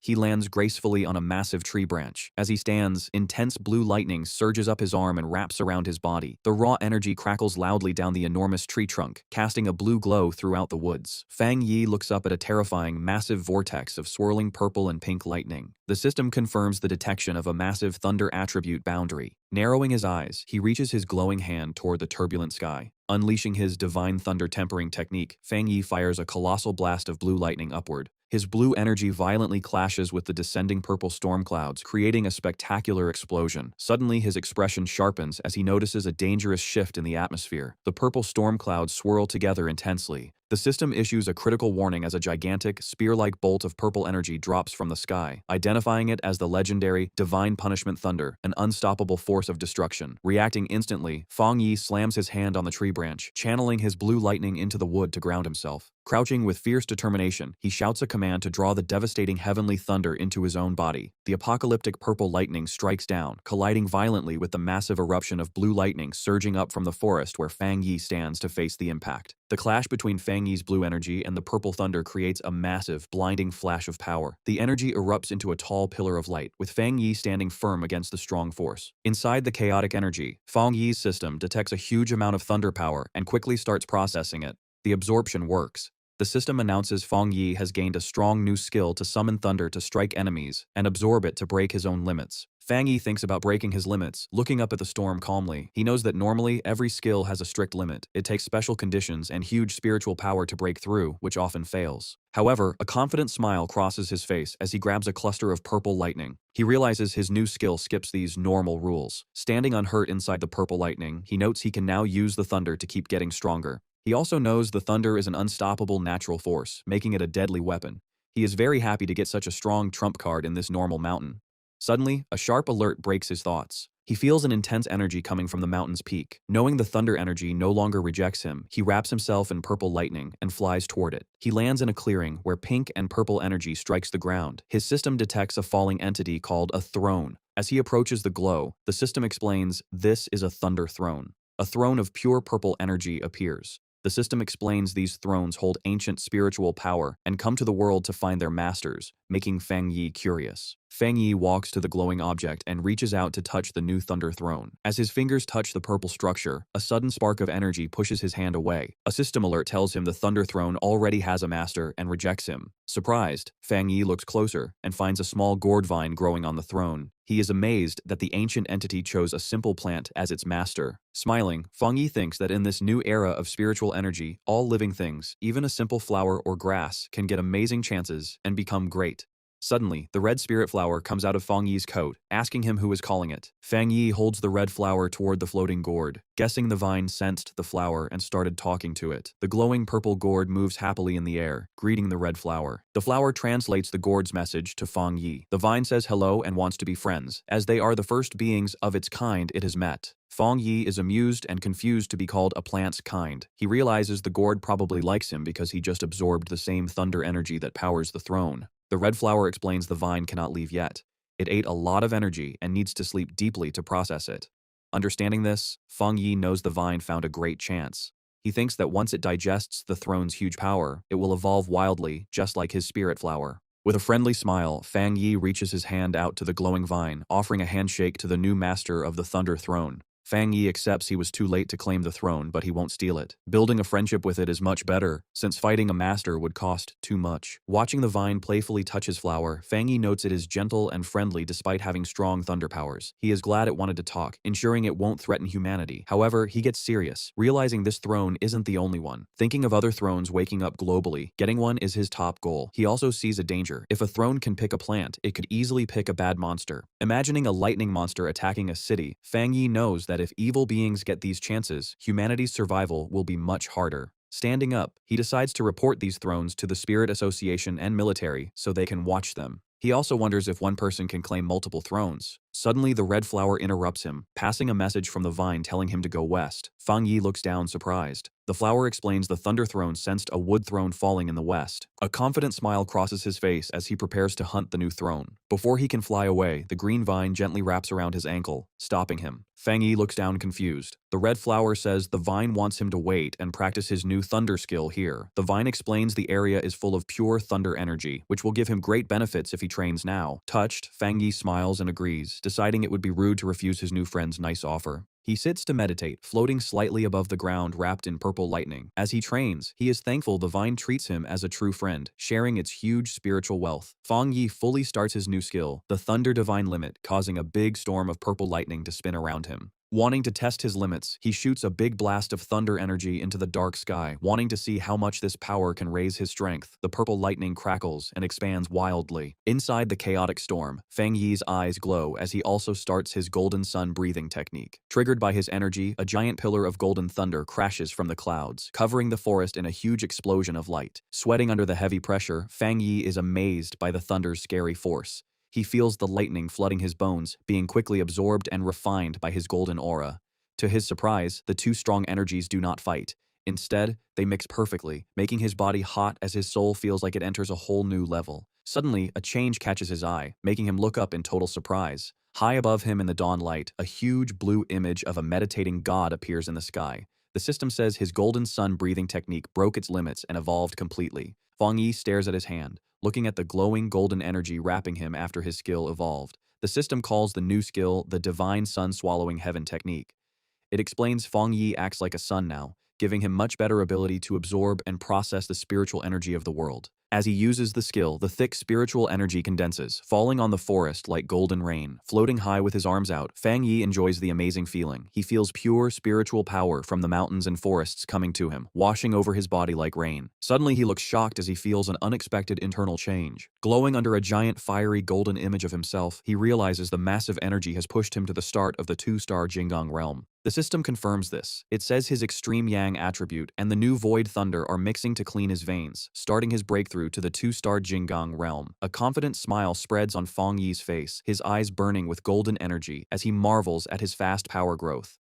He lands gracefully on a massive tree branch. As he stands, intense blue lightning surges up his arm and wraps around his body. The raw energy crackles loudly down the enormous tree trunk, casting a blue glow throughout the woods. Fang Yi looks up at a terrifying, massive vortex of swirling purple and pink lightning. The system confirms the detection of a massive thunder attribute boundary. Narrowing his eyes, he reaches his glowing hand toward the turbulent sky. Unleashing his divine thunder tempering technique, Fang Yi fires a colossal blast of blue lightning upward. His blue energy violently clashes with the descending purple storm clouds, creating a spectacular explosion. Suddenly, his expression sharpens as he notices a dangerous shift in the atmosphere. The purple storm clouds swirl together intensely. The system issues a critical warning as a gigantic, spear-like bolt of purple energy drops from the sky, identifying it as the legendary Divine Punishment Thunder, an unstoppable force of destruction. Reacting instantly, Fang Yi slams his hand on the tree branch, channeling his blue lightning into the wood to ground himself. Crouching with fierce determination, he shouts a command to draw the devastating heavenly thunder into his own body. The apocalyptic purple lightning strikes down, colliding violently with the massive eruption of blue lightning surging up from the forest where Fang Yi stands to face the impact. The clash between Fang Yi's blue energy and the purple thunder creates a massive, blinding flash of power. The energy erupts into a tall pillar of light, with Fang Yi standing firm against the strong force. Inside the chaotic energy, Fang Yi's system detects a huge amount of thunder power and quickly starts processing it. The absorption works. The system announces Fang Yi has gained a strong new skill to summon thunder to strike enemies and absorb it to break his own limits. Fang Yi thinks about breaking his limits, looking up at the storm calmly. He knows that normally every skill has a strict limit. It takes special conditions and huge spiritual power to break through, which often fails. However, a confident smile crosses his face as he grabs a cluster of purple lightning. He realizes his new skill skips these normal rules. Standing unhurt inside the purple lightning, he notes he can now use the thunder to keep getting stronger. He also knows the thunder is an unstoppable natural force, making it a deadly weapon. He is very happy to get such a strong trump card in this normal mountain. Suddenly, a sharp alert breaks his thoughts. He feels an intense energy coming from the mountain's peak. Knowing the thunder energy no longer rejects him, he wraps himself in purple lightning and flies toward it. He lands in a clearing where pink and purple energy strikes the ground. His system detects a falling entity called a throne. As he approaches the glow, the system explains, "This is a thunder throne." A throne of pure purple energy appears. The system explains these thrones hold ancient spiritual power and come to the world to find their masters, making Fang Yi curious. Fang Yi walks to the glowing object and reaches out to touch the new thunder throne. As his fingers touch the purple structure, a sudden spark of energy pushes his hand away. A system alert tells him the thunder throne already has a master and rejects him. Surprised, Fang Yi looks closer and finds a small gourd vine growing on the throne. He is amazed that the ancient entity chose a simple plant as its master. Smiling, Fang Yi thinks that in this new era of spiritual energy, all living things, even a simple flower or grass, can get amazing chances and become great. Suddenly, the red spirit flower comes out of Fang Yi's coat, asking him who is calling it. Fang Yi holds the red flower toward the floating gourd. Guessing the vine sensed the flower and started talking to it. The glowing purple gourd moves happily in the air, greeting the red flower. The flower translates the gourd's message to Fang Yi. The vine says hello and wants to be friends, as they are the first beings of its kind it has met. Fang Yi is amused and confused to be called a plant's kind. He realizes the gourd probably likes him because he just absorbed the same thunder energy that powers the throne. The red flower explains the vine cannot leave yet. It ate a lot of energy and needs to sleep deeply to process it. Understanding this, Fang Yi knows the vine found a great chance. He thinks that once it digests the throne's huge power, it will evolve wildly, just like his spirit flower. With a friendly smile, Fang Yi reaches his hand out to the glowing vine, offering a handshake to the new master of the Thunder Throne. Fang Yi accepts he was too late to claim the throne, but he won't steal it. Building a friendship with it is much better, since fighting a master would cost too much. Watching the vine playfully touch his flower, Fang Yi notes it is gentle and friendly despite having strong thunder powers. He is glad it wanted to talk, ensuring it won't threaten humanity. However, he gets serious, realizing this throne isn't the only one. Thinking of other thrones waking up globally, getting one is his top goal. He also sees a danger. If a throne can pick a plant, it could easily pick a bad monster. Imagining a lightning monster attacking a city, Fang Yi knows that if evil beings get these chances, humanity's survival will be much harder. Standing up, he decides to report these thrones to the Spirit Association and military so they can watch them. He also wonders if one person can claim multiple thrones. Suddenly, the red flower interrupts him, passing a message from the vine telling him to go west. Fang Yi looks down surprised. The flower explains the Thunder Throne sensed a wood throne falling in the west. A confident smile crosses his face as he prepares to hunt the new throne. Before he can fly away, the green vine gently wraps around his ankle, stopping him. Fang Yi looks down confused. The red flower says the vine wants him to wait and practice his new thunder skill here. The vine explains the area is full of pure thunder energy, which will give him great benefits if he trains now. Touched, Fang Yi smiles and agrees, deciding it would be rude to refuse his new friend's nice offer. He sits to meditate, floating slightly above the ground wrapped in purple lightning. As he trains, he is thankful the vine treats him as a true friend, sharing its huge spiritual wealth. Fang Yi fully starts his new skill, the Thunder Divine Limit, causing a big storm of purple lightning to spin around him. Wanting to test his limits, he shoots a big blast of thunder energy into the dark sky, wanting to see how much this power can raise his strength. The purple lightning crackles and expands wildly. Inside the chaotic storm, Fang Yi's eyes glow as he also starts his golden sun breathing technique. Triggered by his energy, a giant pillar of golden thunder crashes from the clouds, covering the forest in a huge explosion of light. Sweating under the heavy pressure, Fang Yi is amazed by the thunder's scary force. He feels the lightning flooding his bones, being quickly absorbed and refined by his golden aura. To his surprise, the two strong energies do not fight. Instead, they mix perfectly, making his body hot as his soul feels like it enters a whole new level. Suddenly, a change catches his eye, making him look up in total surprise. High above him in the dawn light, a huge blue image of a meditating god appears in the sky. The system says his golden sun breathing technique broke its limits and evolved completely. Fang Yi stares at his hand, looking at the glowing golden energy wrapping him after his skill evolved. The system calls the new skill the Divine Sun Swallowing Heaven technique. It explains Fang Yi acts like a sun now, giving him much better ability to absorb and process the spiritual energy of the world. As he uses the skill, the thick spiritual energy condenses, falling on the forest like golden rain. Floating high with his arms out, Fang Yi enjoys the amazing feeling. He feels pure spiritual power from the mountains and forests coming to him, washing over his body like rain. Suddenly he looks shocked as he feels an unexpected internal change. Glowing under a giant fiery golden image of himself, he realizes the massive energy has pushed him to the start of the two-star Jinggang realm. The system confirms this. It says his extreme yang attribute and the new void thunder are mixing to clean his veins, starting his breakthrough to the two-star Jinggang realm. A confident smile spreads on Fang Yi's face, his eyes burning with golden energy as he marvels at his fast power growth.